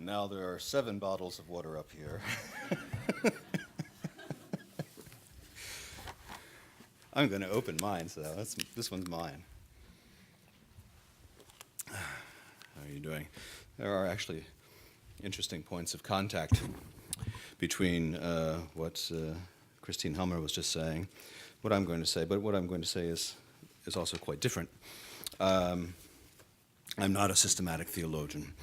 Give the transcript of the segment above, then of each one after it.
Now there are 7 bottles of water up here. I'm going to open mine, so this one's mine. How are you doing? There are actually interesting points of contact between what Christine Helmer was just saying, what I'm going to say, but what I'm going to say is also quite different. I'm not a systematic theologian,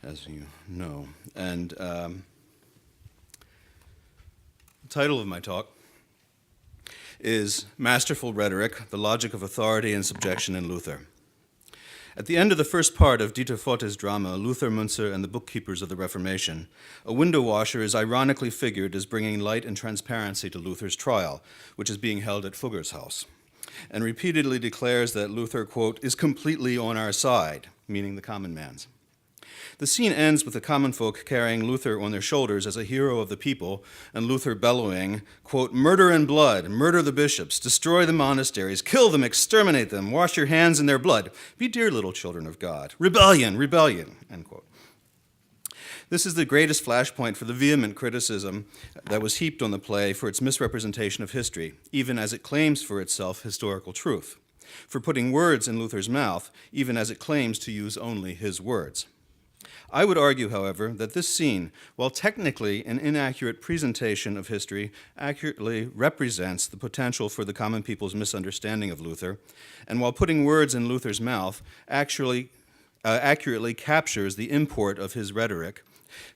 as you know, and the title of my talk is Masterful Rhetoric, the Logic of Authority and Subjection in Luther. At the end of the first part of Dieter Vogt's drama, Luther, Münzer, and the Bookkeepers of the Reformation, a window washer is ironically figured as bringing light and transparency to Luther's trial, which is being held at Fugger's house, and repeatedly declares that Luther, quote, is completely on our side, meaning the common man's. The scene ends with the common folk carrying Luther on their shoulders as a hero of the people, and Luther bellowing, quote, murder and blood, murder the bishops, destroy the monasteries, kill them, exterminate them, wash your hands in their blood, be dear little children of God, rebellion, rebellion, end quote. This is the greatest flashpoint for the vehement criticism that was heaped on the play for its misrepresentation of history, even as it claims for itself historical truth, for putting words in Luther's mouth, even as it claims to use only his words. I would argue, however, that this scene, while technically an inaccurate presentation of history, accurately represents the potential for the common people's misunderstanding of Luther, and while putting words in Luther's mouth, accurately captures the import of his rhetoric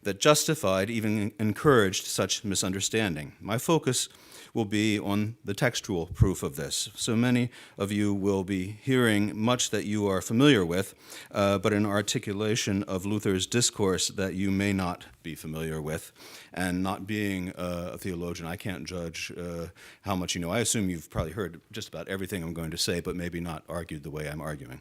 that justified, even encouraged such misunderstanding. My focus will be on the textual proof of this. So many of you will be hearing much that you are familiar with, but an articulation of Luther's discourse that you may not be familiar with. And not being a theologian, I can't judge how much you know. I assume you've probably heard just about everything I'm going to say, but maybe not argued the way I'm arguing.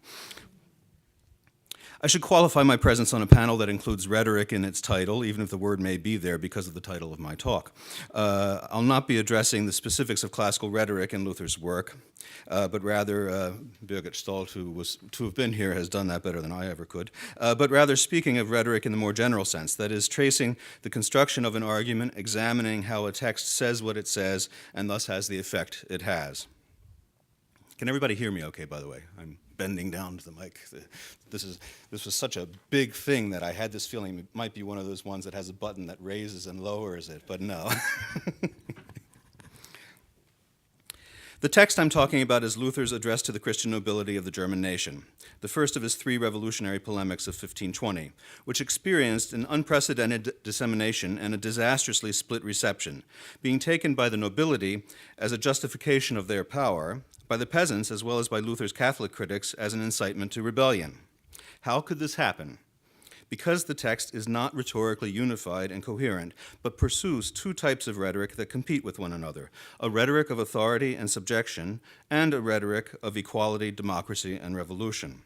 I should qualify my presence on a panel that includes rhetoric in its title, even if the word may be there because of the title of my talk. I'll not be addressing the specifics of classical rhetoric in Luther's work, but rather, Birgit Stolt, who was to have been here, has done that better than I ever could, but rather speaking of rhetoric in the more general sense, that is, tracing the construction of an argument, examining how a text says what it says, and thus has the effect it has. Can everybody hear me okay, by the way? I'm bending down to the mic. This was such a big thing that I had this feeling it might be one of those ones that has a button that raises and lowers it, but no. The text I'm talking about is Luther's address to the Christian nobility of the German nation, the first of his 3 revolutionary polemics of 1520, which experienced an unprecedented dissemination and a disastrously split reception, being taken by the nobility as a justification of their power, by the peasants as well as by Luther's Catholic critics as an incitement to rebellion. How could this happen? Because the text is not rhetorically unified and coherent, but pursues 2 types of rhetoric that compete with one another, a rhetoric of authority and subjection, and a rhetoric of equality, democracy, and revolution.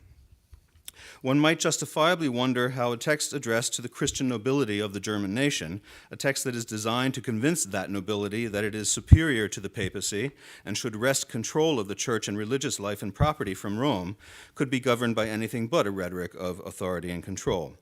One might justifiably wonder how a text addressed to the Christian nobility of the German nation, a text that is designed to convince that nobility that it is superior to the papacy and should wrest control of the church and religious life and property from Rome, could be governed by anything but a rhetoric of authority and control.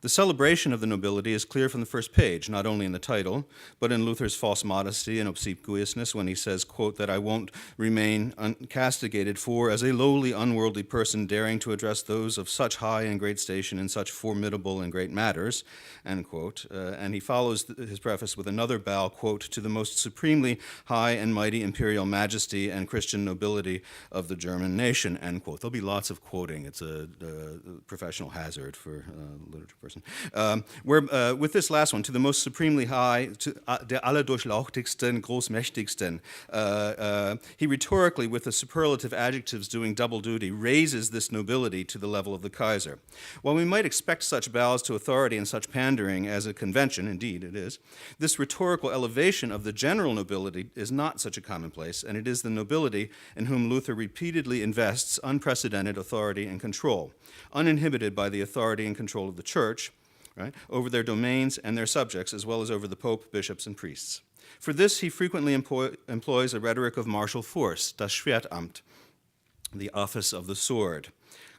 The celebration of the nobility is clear from the first page, not only in the title, but in Luther's false modesty and obsequiousness when he says, quote, that I won't remain uncastigated for, as a lowly, unworldly person daring to address those of such high and great station in such formidable and great matters, end quote. And he follows his preface with another bow, quote, to the most supremely high and mighty imperial majesty and Christian nobility of the German nation, end quote. There'll be lots of quoting. It's a professional hazard for literature person. With this last one, to the most supremely high, to der allerdurchlauchtigsten, großmächtigsten, he rhetorically, with the superlative adjectives doing double duty, raises this nobility to the level of the Kaiser. While we might expect such bows to authority and such pandering as a convention, indeed it is, this rhetorical elevation of the general nobility is not such a commonplace, and it is the nobility in whom Luther repeatedly invests unprecedented authority and control, uninhibited by the authority and control of the church, right, over their domains and their subjects, as well as over the pope, bishops, and priests. For this, he frequently employs a rhetoric of martial force, das Schwertamt, the office of the sword.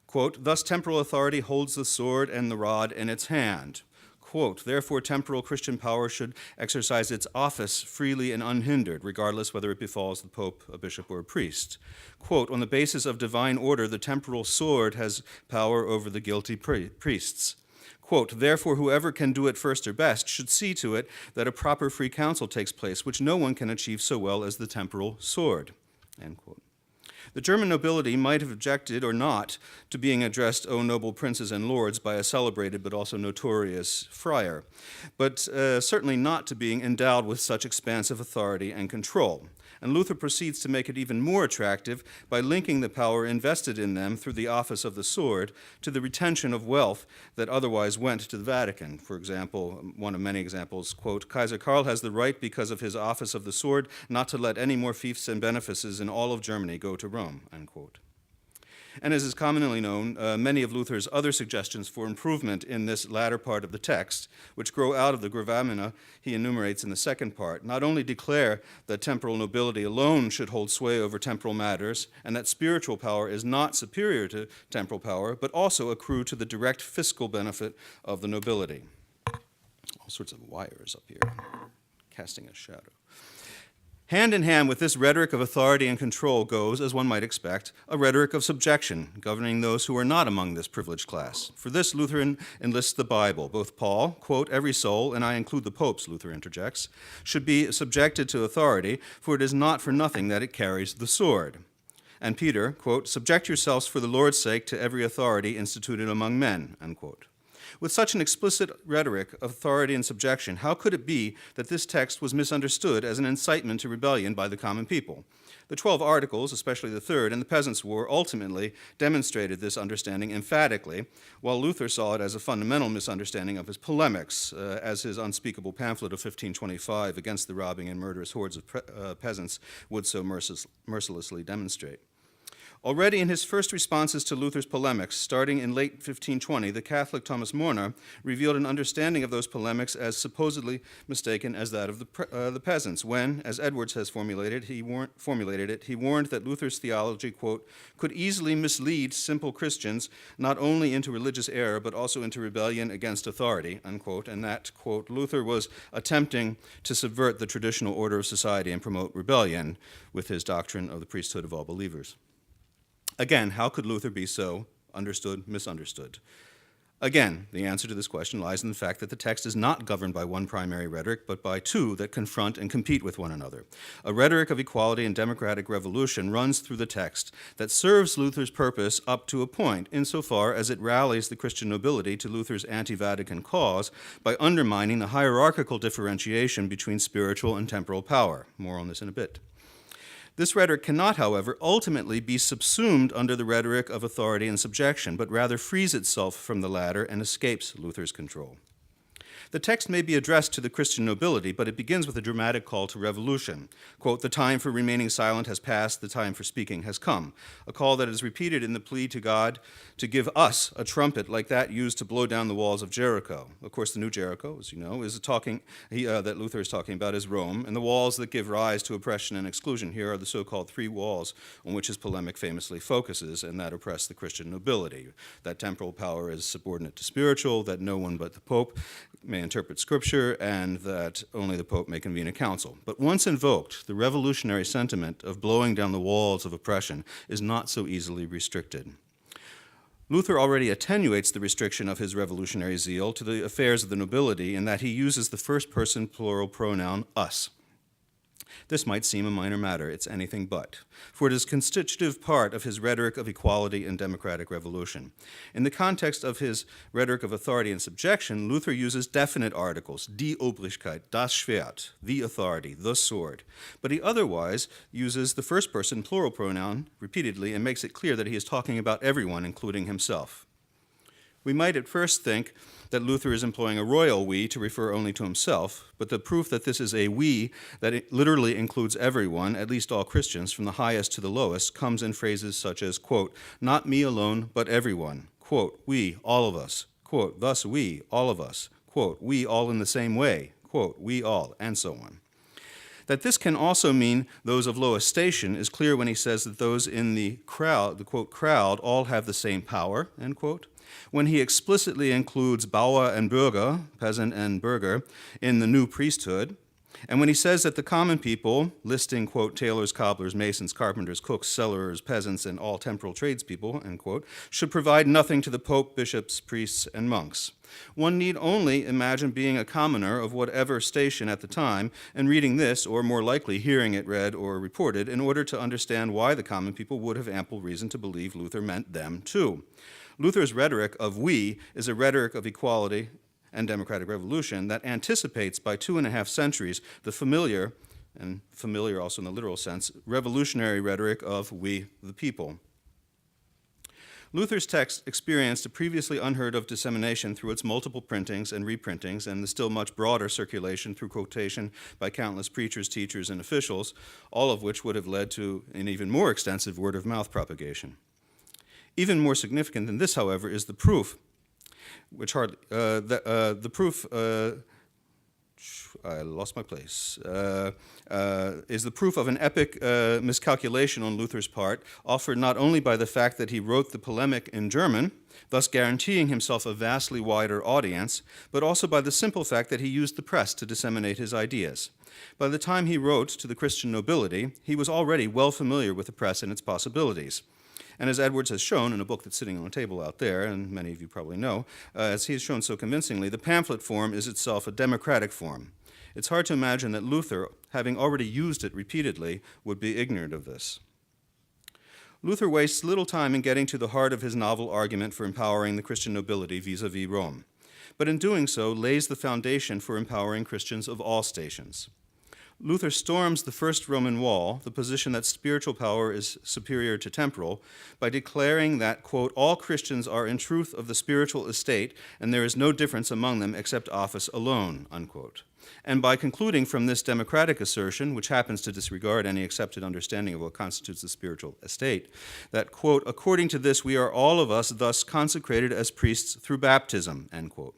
Quote, thus temporal authority holds the sword and the rod in its hand. quote, therefore temporal Christian power should exercise its office freely and unhindered, regardless whether it befalls the pope, a bishop, or a priest. Quote, on the basis of divine order, the temporal sword has power over the guilty priests. Quote, therefore whoever can do it first or best should see to it that a proper free council takes place, which no one can achieve so well as the temporal sword. End quote. The German nobility might have objected or not to being addressed, O noble princes and lords, by a celebrated but also notorious friar, but certainly not to being endowed with such expansive authority and control. And Luther proceeds to make it even more attractive by linking the power invested in them through the office of the sword to the retention of wealth that otherwise went to the Vatican. For example, one of many examples, quote, Kaiser Karl has the right, because of his office of the sword, not to let any more fiefs and benefices in all of Germany go to Rome, unquote. And as is commonly known, many of Luther's other suggestions for improvement in this latter part of the text, which grow out of the gravamina he enumerates in the second part, not only declare that temporal nobility alone should hold sway over temporal matters, and that spiritual power is not superior to temporal power, but also accrue to the direct fiscal benefit of the nobility. All sorts of wires up here, casting a shadow. Hand in hand with this rhetoric of authority and control goes, as one might expect, a rhetoric of subjection, governing those who are not among this privileged class. For this, Luther enlists the Bible. Both Paul, quote, every soul, and I include the popes, Luther interjects, should be subjected to authority, for it is not for nothing that it carries the sword. And Peter, quote, subject yourselves for the Lord's sake to every authority instituted among men, unquote. With such an explicit rhetoric of authority and subjection, how could it be that this text was misunderstood as an incitement to rebellion by the common people? The 12 Articles, especially the third, and the Peasants' War ultimately demonstrated this understanding emphatically, while Luther saw it as a fundamental misunderstanding of his polemics, as his unspeakable pamphlet of 1525 against the robbing and murderous hordes of peasants would so mercilessly demonstrate. Already in his first responses to Luther's polemics, starting in late 1520, the Catholic Thomas Morner revealed an understanding of those polemics as supposedly mistaken as that of the peasants, when, as Edwards has formulated it, he warned that Luther's theology, quote, could easily mislead simple Christians not only into religious error, but also into rebellion against authority, unquote, and that, quote, Luther was attempting to subvert the traditional order of society and promote rebellion with his doctrine of the priesthood of all believers. Again, how could Luther be so misunderstood? Again, the answer to this question lies in the fact that the text is not governed by one primary rhetoric, but by two that confront and compete with one another. A rhetoric of equality and democratic revolution runs through the text that serves Luther's purpose up to a point, insofar as it rallies the Christian nobility to Luther's anti-Vatican cause by undermining the hierarchical differentiation between spiritual and temporal power. More on this in a bit. This rhetoric cannot, however, ultimately be subsumed under the rhetoric of authority and subjection, but rather frees itself from the latter and escapes Luther's control. The text may be addressed to the Christian nobility, but it begins with a dramatic call to revolution. Quote, the time for remaining silent has passed, the time for speaking has come. A call that is repeated in the plea to God to give us a trumpet like that used to blow down the walls of Jericho. Of course, the new Jericho, as you know, is that Luther is talking about is Rome, and the walls that give rise to oppression and exclusion here are the so-called three walls on which his polemic famously focuses, and that oppress the Christian nobility. That temporal power is subordinate to spiritual, that no one but the Pope may interpret Scripture, and that only the Pope may convene a council. But once invoked, the revolutionary sentiment of blowing down the walls of oppression is not so easily restricted. Luther already attenuates the restriction of his revolutionary zeal to the affairs of the nobility in that he uses the first-person plural pronoun us. This might seem a minor matter, it's anything but, for it is a constitutive part of his rhetoric of equality and democratic revolution. In the context of his rhetoric of authority and subjection, Luther uses definite articles, die Obrigkeit, das Schwert, the authority, the sword, but he otherwise uses the first-person plural pronoun repeatedly and makes it clear that he is talking about everyone, including himself. We might at first think that Luther is employing a royal we to refer only to himself, but the proof that this is a we that it literally includes everyone, at least all Christians, from the highest to the lowest, comes in phrases such as, quote, not me alone, but everyone, quote, we, all of us, quote, thus we, all of us, quote, we all in the same way, quote, we all, and so on. That this can also mean those of lowest station is clear when he says that those in the crowd, the quote, crowd, all have the same power, end quote, When he explicitly includes Bauer and Bürger, peasant and burgher, in the new priesthood, and when he says that the common people, listing, quote, tailors, cobblers, masons, carpenters, cooks, cellars, peasants, and all temporal tradespeople, end quote, should provide nothing to the pope, bishops, priests, and monks. One need only imagine being a commoner of whatever station at the time and reading this, or more likely hearing it read or reported, in order to understand why the common people would have ample reason to believe Luther meant them too. Luther's rhetoric of we is a rhetoric of equality and democratic revolution that anticipates by 2.5 centuries the familiar, and familiar also in the literal sense, revolutionary rhetoric of we the people. Luther's text experienced a previously unheard of dissemination through its multiple printings and reprintings and the still much broader circulation through quotation by countless preachers, teachers, and officials, all of which would have led to an even more extensive word-of-mouth propagation. Even more significant than this, however, is the proof I lost my place, is the proof of an epic miscalculation on Luther's part, offered not only by the fact that he wrote the polemic in German, thus guaranteeing himself a vastly wider audience, but also by the simple fact that he used the press to disseminate his ideas. By the time he wrote to the Christian nobility, he was already well familiar with the press and its possibilities. And as Edwards has shown in a book that's sitting on a table out there, and many of you probably know, as he has shown so convincingly, the pamphlet form is itself a democratic form. It's hard to imagine that Luther, having already used it repeatedly, would be ignorant of this. Luther wastes little time in getting to the heart of his novel argument for empowering the Christian nobility vis-a-vis Rome, but in doing so lays the foundation for empowering Christians of all stations. Luther storms the first Roman wall, the position that spiritual power is superior to temporal, by declaring that, quote, all Christians are in truth of the spiritual estate, and there is no difference among them except office alone, unquote. And by concluding from this democratic assertion, which happens to disregard any accepted understanding of what constitutes the spiritual estate, that, quote, according to this we are all of us thus consecrated as priests through baptism, end quote.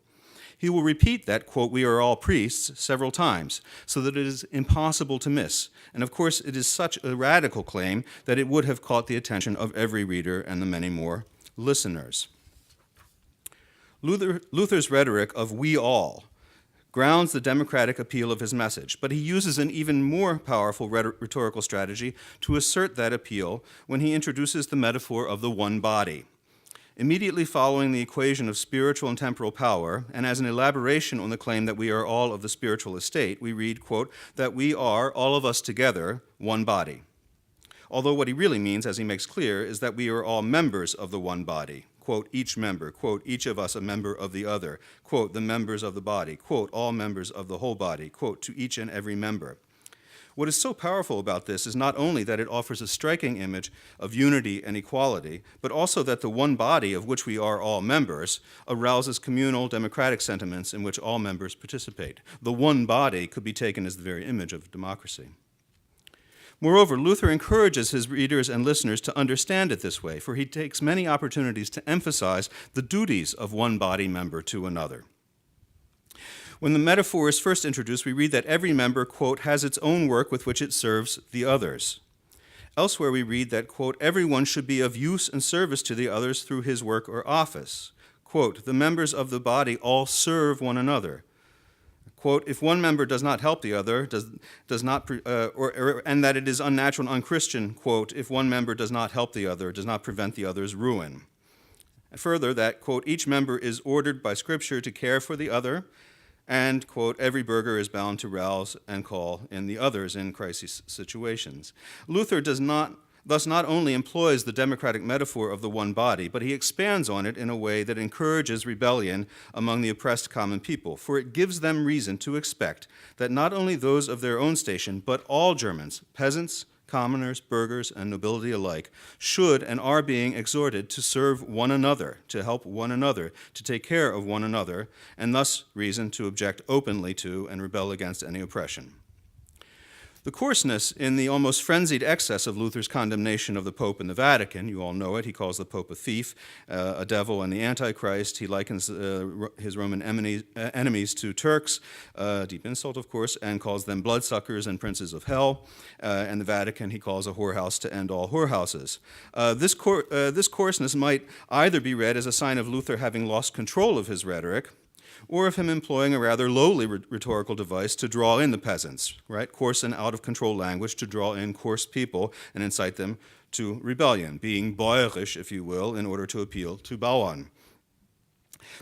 He will repeat that, quote, we are all priests several times, so that it is impossible to miss. And of course, it is such a radical claim that it would have caught the attention of every reader and the many more listeners. Luther's rhetoric of we all grounds the democratic appeal of his message, but he uses an even more powerful rhetorical strategy to assert that appeal when he introduces the metaphor of the one body. Immediately following the equation of spiritual and temporal power, and as an elaboration on the claim that we are all of the spiritual estate, we read, quote, that we are, all of us together, one body. Although what he really means, as he makes clear, is that we are all members of the one body, quote, each member, quote, each of us a member of the other, quote, the members of the body, quote, all members of the whole body, quote, to each and every member. What is so powerful about this is not only that it offers a striking image of unity and equality, but also that the one body of which we are all members arouses communal democratic sentiments in which all members participate. The one body could be taken as the very image of democracy. Moreover, Luther encourages his readers and listeners to understand it this way, for he takes many opportunities to emphasize the duties of one body member to another. When the metaphor is first introduced, we read that every member, quote, has its own work with which it serves the others. Elsewhere, we read that, quote, everyone should be of use and service to the others through his work or office. Quote, the members of the body all serve one another. Quote, if one member does not help the other, and that it is unnatural and unchristian, quote, if one member does not help the other, does not prevent the other's ruin. Further, that, quote, each member is ordered by Scripture to care for the other, and, quote, every burgher is bound to rouse and call in the others in crisis situations. Luther thus not only employs the democratic metaphor of the one body, but he expands on it in a way that encourages rebellion among the oppressed common people, for it gives them reason to expect that not only those of their own station, but all Germans, peasants, commoners, burghers, and nobility alike, should and are being exhorted to serve one another, to help one another, to take care of one another, and thus reason to object openly to and rebel against any oppression. The coarseness in the almost frenzied excess of Luther's condemnation of the Pope and the Vatican, you all know it, he calls the Pope a thief, a devil, and the Antichrist. He likens his Roman enemies to Turks, deep insult, of course, and calls them bloodsuckers and princes of hell. And the Vatican he calls a whorehouse to end all whorehouses. This coarseness might either be read as a sign of Luther having lost control of his rhetoric, or of him employing a rather lowly rhetorical device to draw in the peasants, right? Coarse and out-of-control language to draw in coarse people and incite them to rebellion, being bäuerisch, if you will, in order to appeal to Bauern.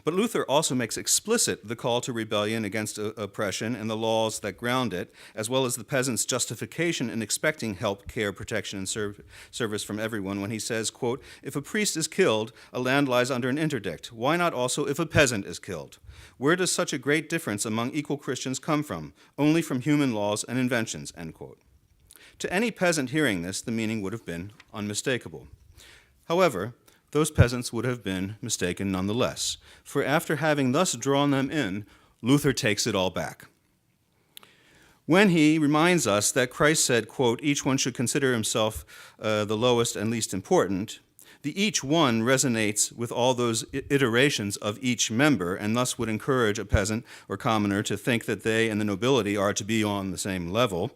But Luther also makes explicit the call to rebellion against oppression and the laws that ground it, as well as the peasant's justification in expecting help, care, protection, and service from everyone when he says, quote, "If a priest is killed, a land lies under an interdict. Why not also if a peasant is killed? Where does such a great difference among equal Christians come from? Only from human laws and inventions," end quote. To any peasant hearing this, the meaning would have been unmistakable. However, those peasants would have been mistaken nonetheless, for after having thus drawn them in, Luther takes it all back. When he reminds us that Christ said, quote, "Each one should consider himself the lowest and least important," the each one resonates with all those iterations of each member, and thus would encourage a peasant or commoner to think that they and the nobility are to be on the same level.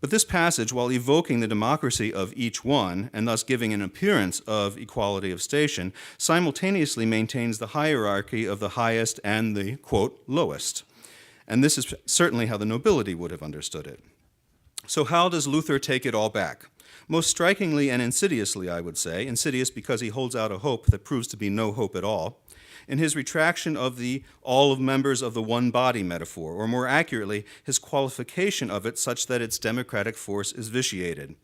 But this passage, while evoking the democracy of each one, and thus giving an appearance of equality of station, simultaneously maintains the hierarchy of the highest and the, quote, lowest. And this is certainly how the nobility would have understood it. So how does Luther take it all back? Most strikingly and insidiously, I would say, insidious because he holds out a hope that proves to be no hope at all, in his retraction of the all of members of the one body metaphor, or more accurately, his qualification of it such that its democratic force is vitiated.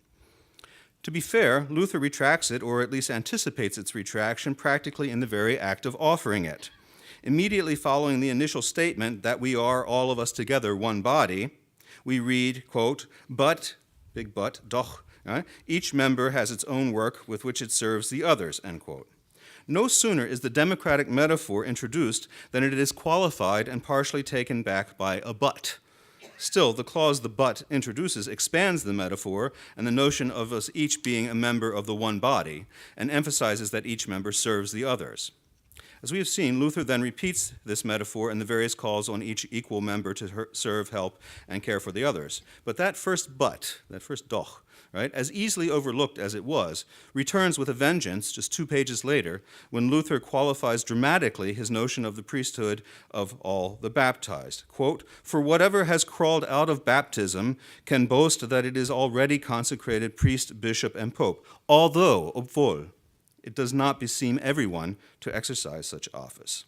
To be fair, Luther retracts it, or at least anticipates its retraction, practically in the very act of offering it. Immediately following the initial statement that we are, all of us together, one body, we read, quote, "But," big but, doch, "each member has its own work with which it serves the others," end quote. No sooner is the democratic metaphor introduced than it is qualified and partially taken back by a but. Still, the clause the but introduces expands the metaphor and the notion of us each being a member of the one body, and emphasizes that each member serves the others. As we have seen, Luther then repeats this metaphor in the various calls on each equal member to serve, help, and care for the others. But that first but, that first doch, right, as easily overlooked as it was, returns with a vengeance just 2 pages later when Luther qualifies dramatically his notion of the priesthood of all the baptized. Quote, "For whatever has crawled out of baptism can boast that it is already consecrated priest, bishop, and pope, although, obwohl, it does not beseem everyone to exercise such office."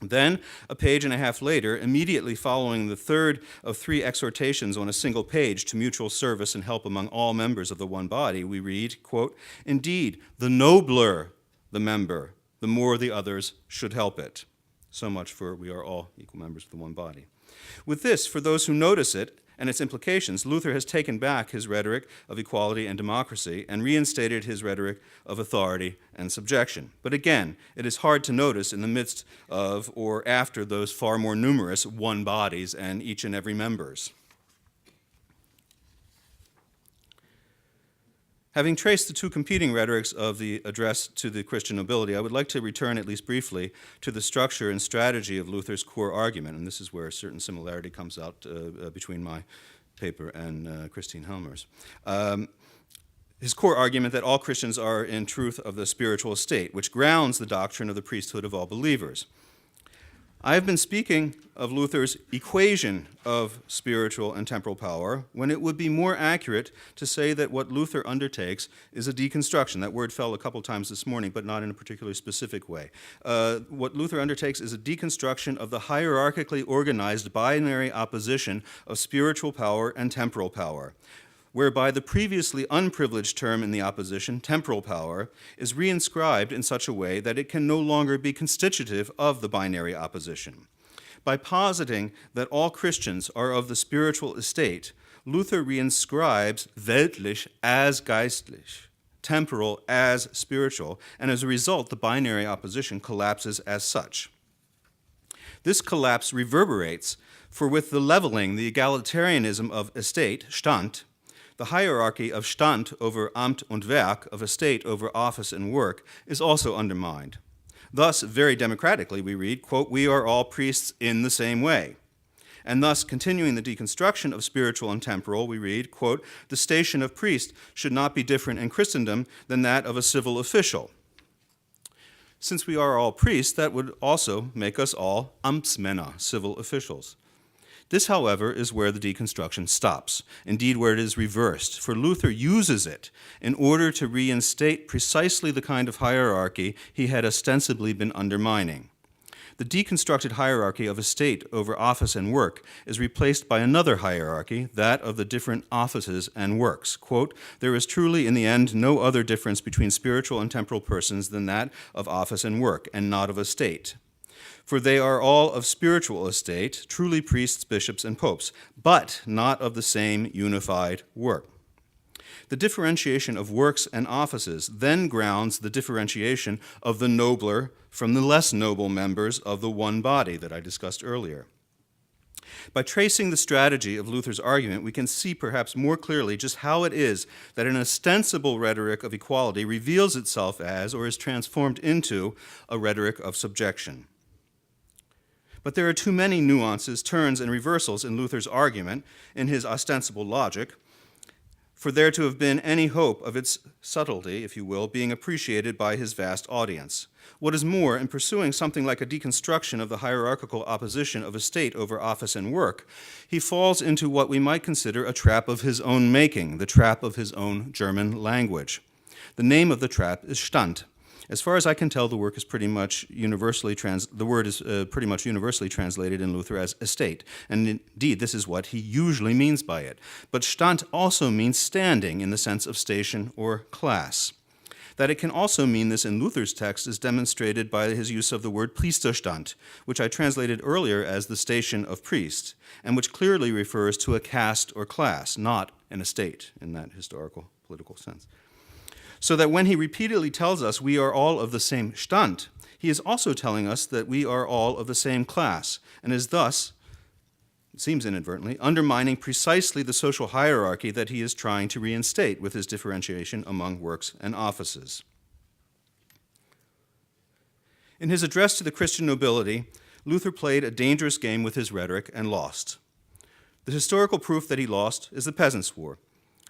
Then, a page and a half later, immediately following the third of 3 exhortations on a single page to mutual service and help among all members of the one body, we read, quote, "Indeed, the nobler the member, the more the others should help it." So much for we are all equal members of the one body. With this, for those who notice it, and its implications, Luther has taken back his rhetoric of equality and democracy and reinstated his rhetoric of authority and subjection. But again, it is hard to notice in the midst of or after those far more numerous one bodies and each and every members. Having traced the 2 competing rhetorics of the address to the Christian nobility, I would like to return, at least briefly, to the structure and strategy of Luther's core argument, and this is where a certain similarity comes out between my paper and Christine Helmer's. His core argument that all Christians are in truth of the spiritual estate, which grounds the doctrine of the priesthood of all believers. I have been speaking of Luther's equation of spiritual and temporal power, when it would be more accurate to say that what Luther undertakes is a deconstruction. That word fell a couple times this morning, but not in a particularly specific way. What Luther undertakes is a deconstruction of the hierarchically organized binary opposition of spiritual power and temporal power, whereby the previously unprivileged term in the opposition, temporal power, is reinscribed in such a way that it can no longer be constitutive of the binary opposition. By positing that all Christians are of the spiritual estate, Luther reinscribes weltlich as geistlich, temporal as spiritual, and as a result, the binary opposition collapses as such. This collapse reverberates For with the leveling, the egalitarianism of estate, Stand, the hierarchy of Stand over Amt und Werk, of estate over office and work, is also undermined. Thus, very democratically, we read, quote, "We are all priests in the same way." And thus, continuing the deconstruction of spiritual and temporal, we read, quote, "The station of priest should not be different in Christendom than that of a civil official." Since we are all priests, that would also make us all Amtsmänner, civil officials. This, however, is where the deconstruction stops, indeed where it is reversed, for Luther uses it in order to reinstate precisely the kind of hierarchy he had ostensibly been undermining. The deconstructed hierarchy of estate over office and work is replaced by another hierarchy, that of the different offices and works. Quote, "There is truly in the end no other difference between spiritual and temporal persons than that of office and work, and not of estate. For they are all of spiritual estate, truly priests, bishops, and popes, but not of the same unified work." The differentiation of works and offices then grounds the differentiation of the nobler from the less noble members of the one body that I discussed earlier. By tracing the strategy of Luther's argument, we can see perhaps more clearly just how it is that an ostensible rhetoric of equality reveals itself as, or is transformed into, a rhetoric of subjection. But there are too many nuances, turns, and reversals in Luther's argument, in his ostensible logic, for there to have been any hope of its subtlety, if you will, being appreciated by his vast audience. What is more, in pursuing something like a deconstruction of the hierarchical opposition of estate over office and work, he falls into what we might consider a trap of his own making, the trap of his own German language. The name of the trap is Stand. As far as I can tell, the word is pretty much universally translated in Luther as estate, and indeed this is what he usually means by it. But Stand also means standing in the sense of station or class. That it can also mean this in Luther's text is demonstrated by his use of the word Priesterstand, which I translated earlier as the station of priest, and which clearly refers to a caste or class, not an estate in that historical political sense. So that when he repeatedly tells us we are all of the same Stand, he is also telling us that we are all of the same class, and is thus, it seems inadvertently, undermining precisely the social hierarchy that he is trying to reinstate with his differentiation among works and offices. In his address to the Christian nobility, Luther played a dangerous game with his rhetoric and lost. The historical proof that he lost is the Peasants' War.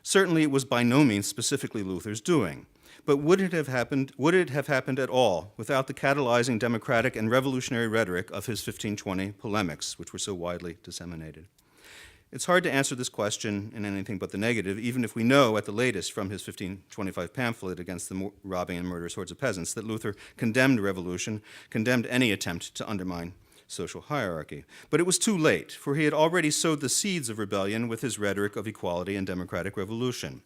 Certainly it was by no means specifically Luther's doing, but would it have happened at all without the catalyzing democratic and revolutionary rhetoric of his 1520 polemics, which were so widely disseminated? It's hard to answer this question in anything but the negative, even if we know at the latest from his 1525 pamphlet against the robbing and murderous hordes of peasants that Luther condemned revolution, condemned any attempt to undermine social hierarchy. But it was too late, for he had already sowed the seeds of rebellion with his rhetoric of equality and democratic revolution.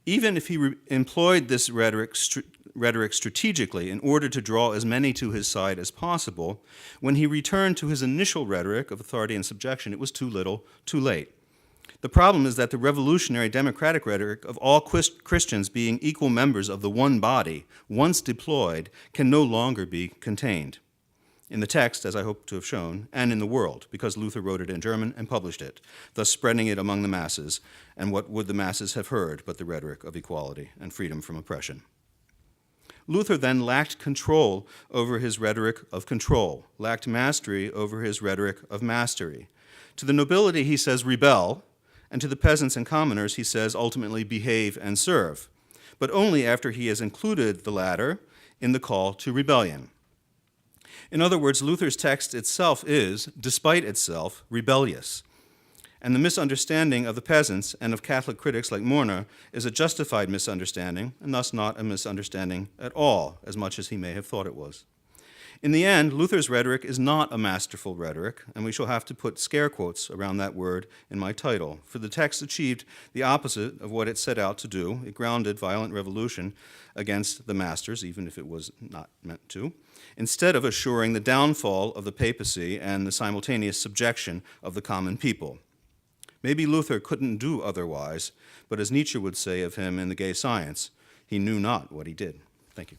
Even if he employed this rhetoric strategically in order to draw as many to his side as possible, when he returned to his initial rhetoric of authority and subjection, it was too little, too late. The problem is that the revolutionary democratic rhetoric of all Christians being equal members of the one body, once deployed, can no longer be contained. In the text, as I hope to have shown, and in the world, because Luther wrote it in German and published it, thus spreading it among the masses, and what would the masses have heard but the rhetoric of equality and freedom from oppression? Luther then lacked control over his rhetoric of control, lacked mastery over his rhetoric of mastery. To the nobility he says rebel, and to the peasants and commoners he says ultimately behave and serve, but only after he has included the latter in the call to rebellion. In other words, Luther's text itself is, despite itself, rebellious. And the misunderstanding of the peasants and of Catholic critics like Morner is a justified misunderstanding, and thus not a misunderstanding at all, as much as he may have thought it was. In the end, Luther's rhetoric is not a masterful rhetoric, and we shall have to put scare quotes around that word in my title, for the text achieved the opposite of what it set out to do. It grounded violent revolution against the masters, even if it was not meant to, instead of assuring the downfall of the papacy and the simultaneous subjection of the common people. Maybe Luther couldn't do otherwise, but as Nietzsche would say of him in The Gay Science, he knew not what he did. Thank you.